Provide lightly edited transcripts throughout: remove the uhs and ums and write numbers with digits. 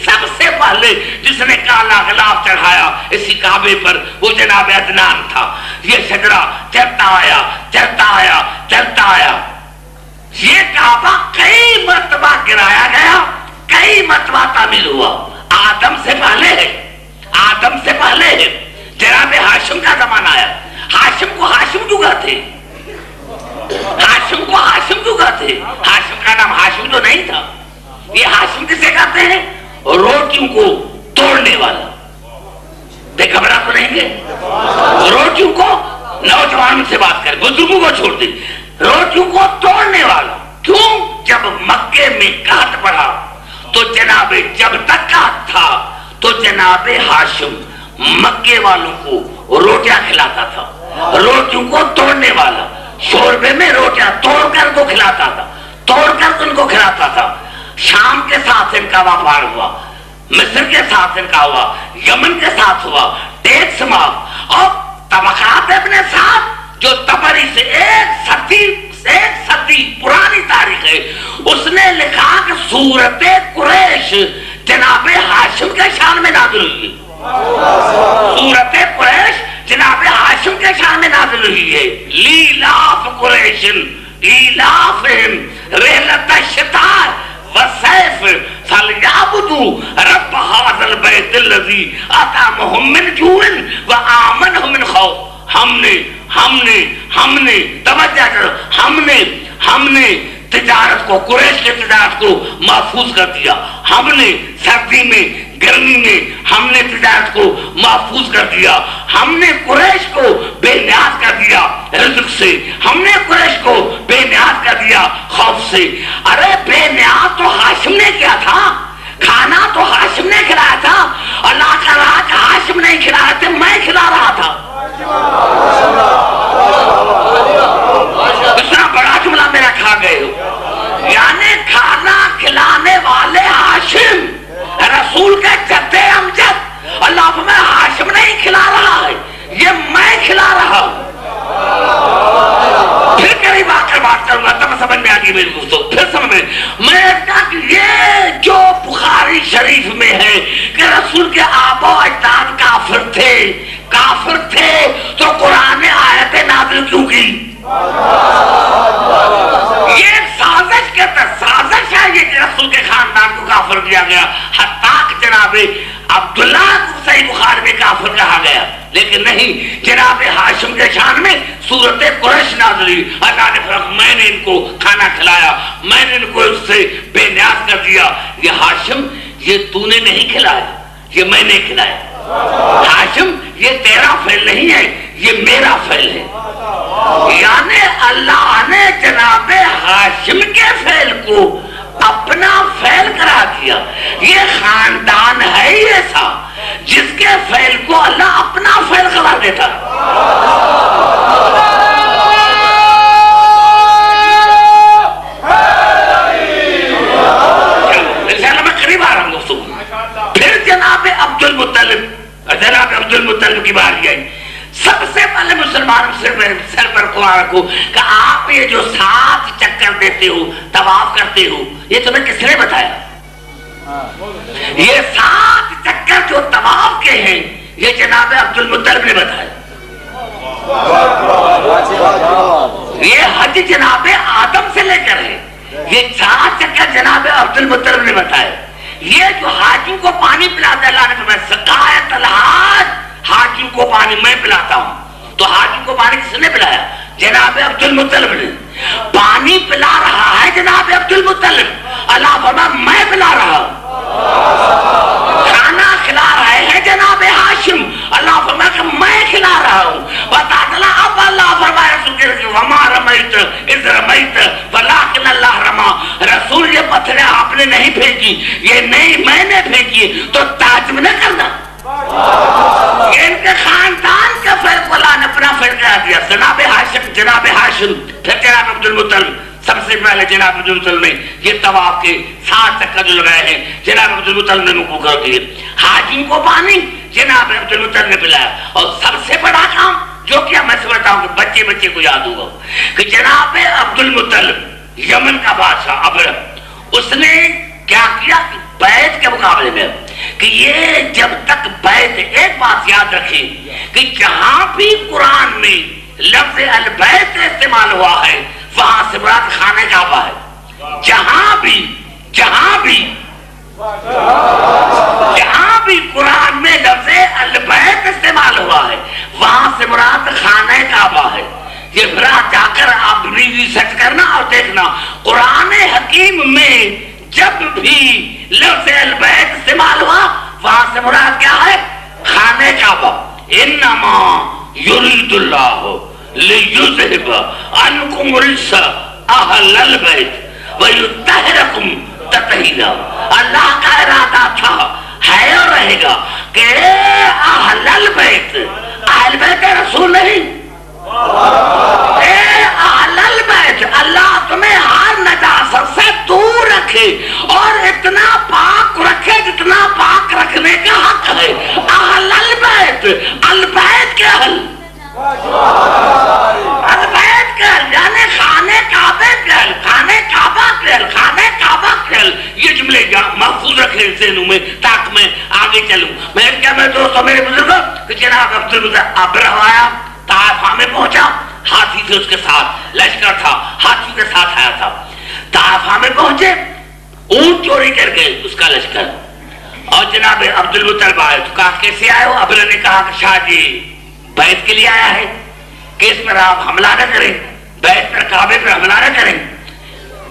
سب سے پہلے جس نے کالا غلاف چڑھایا اسی کعبے پر وہ جناب عدنان تھا. یہ شجرہ چلتا آیا چلتا آیا چلتا آیا. یہ کعبہ کئی مرتبہ گرایا گیا, کئی مرتبہ تعمیر ہوا. آدم سے پہلے ہے, آدم سے پہلے ہے. جناب ہاشم کا زمانہ آیا. ہاشم کو ہاشم کیوں کہتے, ہاشم کو ہاشم کیوں کہتے؟ ہاشم کا نام ہاشم تو نہیں تھا. یہ ہاشم کسے کہتے ہیں؟ روٹیوں کو توڑنے والا. دیکھ گھبرا تو نہیں گے, روٹیوں کو, نوجوانوں سے بات کریں, بزرگوں کو چھوڑ دیں, روٹیوں کو توڑنے والا. کیوں؟ جب مکے میں قحط پڑا تو جناب, جب تک قحط تھا تو جناب ہاشم مکے والوں کو روٹیاں کھلاتا تھا. روٹیوں کو توڑنے والا, شوربے میں روٹیاں توڑ کر کو کھلاتا تھا, توڑ کر ان کو کھلاتا تھا. شام کے ساتھ ان کا وفار ہوا, مصر کے ساتھ ان کا ہوا, یمن کے ساتھ ہوا, ٹیکس معاف اور طبقات اپنے ساتھ جو تبری سے ایک صدی پرانی تاریخ ہے. اس نے لکھا کہ سورت قریش جناب ہاشم کے شان میں نازل ہوئی. سورت قریش جناب ہاشم کے شان میں نازل ہوئی ہے. لیلاف قریشن لیلافہم رحلت الشتاء والصيف فليعبدوا رب هذا البيت الذي أطعمهم من جوع وآمنهم من خوف. ہم نے توجہ کرو, ہم نے تجارت کو, قریش کے تجارت کو محفوظ کر دیا. ہم نے سردی میں گرمی میں ہم نے تجارت کو محفوظ کر دیا. ہم نے قریش کو بے نیاز کر دیا رزق سے, ہم نے قریش کو بے نیاز کر دیا خوف سے. ارے بے نیاز تو ہاشم نے کیا تھا, کھانا تو ہاشم نے کھلایا تھا. اللہ کا رہا کہ ہاشم نہیں کھلا رہے تھے, میں کھلا رہا تھا. اتنا بڑا جملہ میرا کھا گئے ہو. یعنی کھانا کھلانے والے ہاشم, رسول کے جد امجد. اللہ میں ہاشم نہیں کھلا رہا ہے, یہ میں کھلا رہا ہوں. پھر قریب آ کر بات کروں گا تب سمجھ میں آگی میری دوستوں. پھر سمجھ میں کہا کہ یہ جو بخاری شریف میں ہے کہ رسول کے آبا و اجداد کافر تھے تو قرآن آیت نازل کیوں کی؟ یہ سازش کے سازش ہے یہ کہ رسول کے خاندان کو کافر کیا گیا. حتیٰ کہ جناب عبداللہ کو صحیح بخاری میں کافر کہا گیا, لیکن نہیں, جناب ہاشم کے شان میں سورت قریش نازل ہوئی. اللہ نے فرمایا میں نے ان کو کھانا کھلایا, میں نے ان کو اس سے بے نیاز کر دیا. یہ ہاشم یہ تو نے نہیں کھلایا, یہ میں نے کھلایا. ہاشم یہ تیرا فعل نہیں ہے, یہ میرا فعل ہے. یعنی اللہ نے جناب ہاشم کے فعل کو اپنا فعل کرا دیا. یہ خاندان ہے ایسا جس کے فعل کو اللہ اپنا فعل قرار دیتا. انشاءاللہ میں قریب آ رہا ہوں دوستوں. پھر جناب عبد المطلب کی باری آئی. سب سے پہلے مسلمان سر پر قرآن کو کہ آپ یہ جو 7 چکر دیتے ہو, طواف کرتے ہو, یہ تمہیں کس نے بتایا؟ یہ 7 چکر جو طواف کے ہیں یہ جناب عبد المطلب نے بتایا. یہ حج جناب آدم سے لے کر ہے, یہ 7 چکر جناب عبد المطلب نے بتایا. یہ جو حاجیوں کو پانی پلاتا ہے, اللہ نے فرمایا سقایت الحاج, حاجیوں کو پانی میں پلاتا ہوں. تو حاجیوں کو پانی کس نے پلایا؟ جناب عبد المطلب نے. پانی پلا رہا ہے جناب عبد المطلب, اللہ فرمایا میں پلا رہا ہوں. کھانا کھلا رہے ہیں جناب ہاشم, اللہ فرمایا کہ میں کھلا رہا ہوں. بتا چلا اب اللہ فرمایا وما رمیت اذ رمیت ولکن اللہ رما. رسول یہ پتھریں آپ نے نہیں پھینکی, یہ نہیں میں نے پھینکی, تو تعجب نہ کرنا. ان کے خاندان کا فرق اللہ نے اپنا فرق کرا دیا. جناب ہاشم پھر جناب عبد المطلب. سب سے پہلے جناب عبد المطلب نے یہ طواف کے 7 چکر جو لگائے ہیں جناب عبد المطلب نے رکوع کر دیے. حاجیوں کو پانی جناب عبد المطلب نے پلایا. اور سب سے بڑا کام جو کیا میں سمجھتا ہوں کہ بچے کو یاد ہوگا کہ جناب عبد المطلب یمن کا بادشاہ ابرہ, اس نے کیا کیا کہ بیت کے مقابلے میں کہ یہ جب تک بیت، ایک بات یاد رکھیں کہ جہاں بھی قرآن میں لفظ البیت استعمال ہوا ہے وہاں سے مراد خانہ کعبہ ہے. جہاں بھی قرآن میں لفظ البیت استعمال ہوا ہے وہاں سے مراد خانہ کعبہ ہے. یہ پھر جا کر آپ ریسرچ کرنا اور دیکھنا قرآن حکیم میں جب بھی لفظ البیت استعمال ہوا وہاں سے مراد کیا ہے؟ خانہ کعبہ. انما یرید اللہ لیذہب عنکم الرجس اہل البیت ویطہرکم تطہیرا. اللہ کا ارادہ تھا، ہے اور رہے گا کہ اہل البیت، اہل بیت رسول نہیں، اے اہل البیت، اللہ تمہیں ہر نجاست سے دور رکھے اور اتنا پاک رکھے جتنا پاک رکھنے کا حق ہے. اہل البیت، البیت کے اہل، البیت کے اہل یعنی خانہ کعبہ کے اہل، خانہ کعبہ کے اہل، خانہ کعبہ کے اہل. یہ جملے محفوظ رکھیں ذہنوں میں تاکہ میں آگے چلوں. میں کیا میں دوستوں میرے بزرگوں کہ جناب عبدالمطلب ابرہ آیا، طائفہ میں پہنچا، ہاتھی سے اس کے ساتھ لشکر تھا، ہاتھی کے ساتھ آیا تھا. طائفہ میں پہنچے، اونٹ چوری کر گئے اس کا لشکر، اور جناب عبدالمطلب آئے تو کہا کیسے آئے ہو؟ ابرہ نے کہا کہ شاہ جی بیت کے لیے آیا ہے کہ اس پر آپ حملہ نہ کریں، بیت پر کعبے پر حملہ نہ کریں.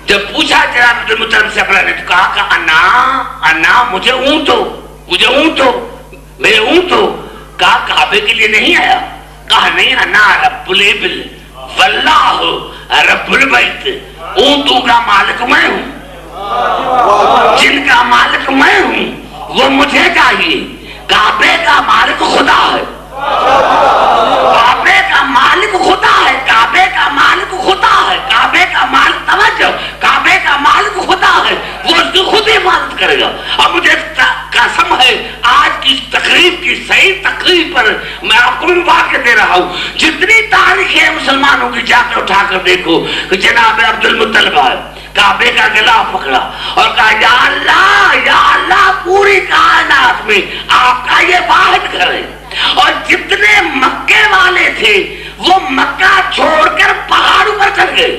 جب پوچھا جناب عبدالمطلب سے ابرہ نے تو کہا کہ انا مجھے اونٹ ہو، میرے اونٹ ہو. کہا کعبے کے لیے نہیں آیا. کہا نہیں، انا رب الابل واللہ رب البیت، اونٹوں کا مالک میں ہوں، جن کا مالک میں ہوں وہ مجھے چاہیے. کعبے کا مالک خدا ہے، کعبے کا مالک خدا ہے، کعبے کا مالک خدا ہے، کعبے کا مالک، توجہ، کعبے کا مالک خدا ہے، وہ اس کی خود حفاظت کرے گا. اب مجھے قسم ہے آج کی تقریب کی صحیح تقریب پر میں آپ کو بھی واقع دے رہا ہوں، جتنی تاریخ ہے مسلمانوں کی جا کر اٹھا کر دیکھو کہ جناب عبدالمطلب آئے، کعبے کا غلاف پکڑا اور کہا یا اللہ پوری کائنات میں آپ کا یہ واحد گھر ہے. اور جتنے مکے والے تھے وہ مکہ چھوڑ کر پہاڑوں پر چڑھ گئے.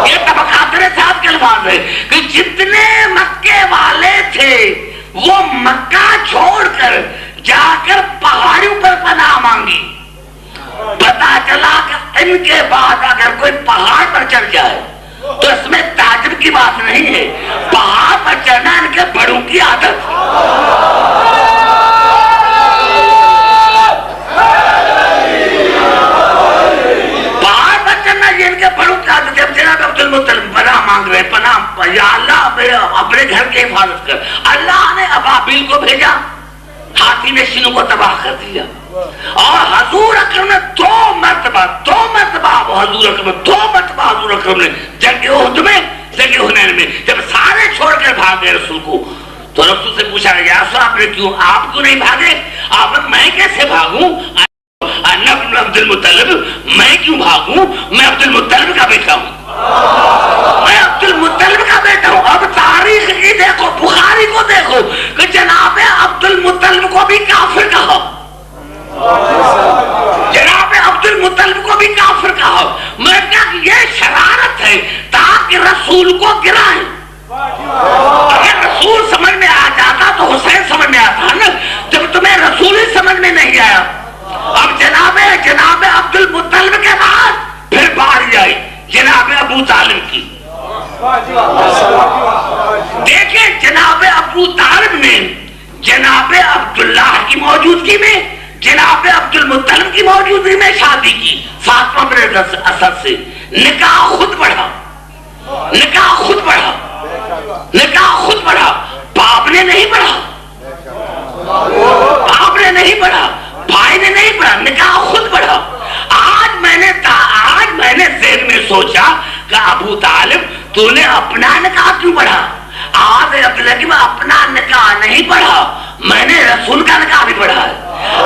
یہ طبقات ساتھ کے الفاظ ہے کہ جتنے مکے والے تھے وہ مکہ چھوڑ کر جا کر پہاڑوں پر پناہ مانگی. پتا چلا کہ ان کے بعد اگر کوئی پہاڑ پر چڑھ جائے تو اس میں تعجب کی بات نہیں ہے، پہاڑ پر چڑھنا ان کے بڑوں کی عادت. پہاڑ پر چڑھنا یہ ان کے بڑوں کی عادت. جب جناب عبدالمطلب پناہ مانگ رہے، پناہ، یا اللہ اپنے گھر کی حفاظت کر. اللہ نے ابابیل کو بھیجا، ہاتھی نے شنوں کو تباہ کر دیا. اور حضور اکرم نے دو مرتبہ حضور اکرم نے جنگ احد میں، جنگ حنین میں جب سارے چھوڑ کر بھاگ گئے رسول کو تو رسول سے پوچھا یا رسول آپ کیوں نہیں بھاگے؟ آپ میں کیسے بھاگوں؟ عبدالمطلب میں کیوں بھاگوں؟ میں عبدالمطلب کا بیٹا ہوں، میں عبدالمطلب کا بیٹا ہوں. اب تاریخ کی دیکھو، بخاری کو دیکھو کہ جناب عبدالمطلب کو بھی کافر کہا، جناب عبدالمطلب کو بھی کافر کہا. میں کہا کہ یہ شرارت ہے تاکہ رسول کو گرائیں. اگر رسول سمجھ میں آ جاتا تو حسین سمجھ میں آتا نا، جب تمہیں رسول ہی سمجھ میں نہیں آیا. اب جناب عبدالمطلب کے بعد پھر باری آئی جناب ابو طالب کی. دیکھیں جناب ابو طالب نے جناب عبداللہ کی موجودگی میں، جناب عبدالمطلب کی موجودگی میں شادی کی فاطمہ بنت اسد سے. نکاح خود بڑھا، نکاح خود بڑھا، نکاح خود بڑھا. باپ نے نہیں بڑھا، باپ نے نہیں بڑھا، بھائی نے نہیں بڑھا، نکاح خود بڑھا. آج میں نے ذہن میں سوچا کہ ابو طالب تو نے اپنا نکاح کیوں بڑھا؟ آج عبداللہ کی میں اپنا نکاح نہیں پڑھا، میں نے رسول کا نکاح بھی پڑھا ہے.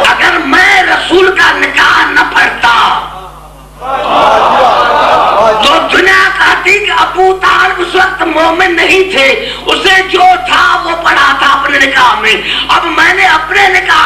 اگر میں رسول کا نکاح نہ پڑھتا تو دنیا کہتی کہ ابو طالب اس وقت مومن نہیں تھے، اسے جو تھا وہ پڑھا تھا اپنے نکاح میں، اب میں نے اپنے نکاح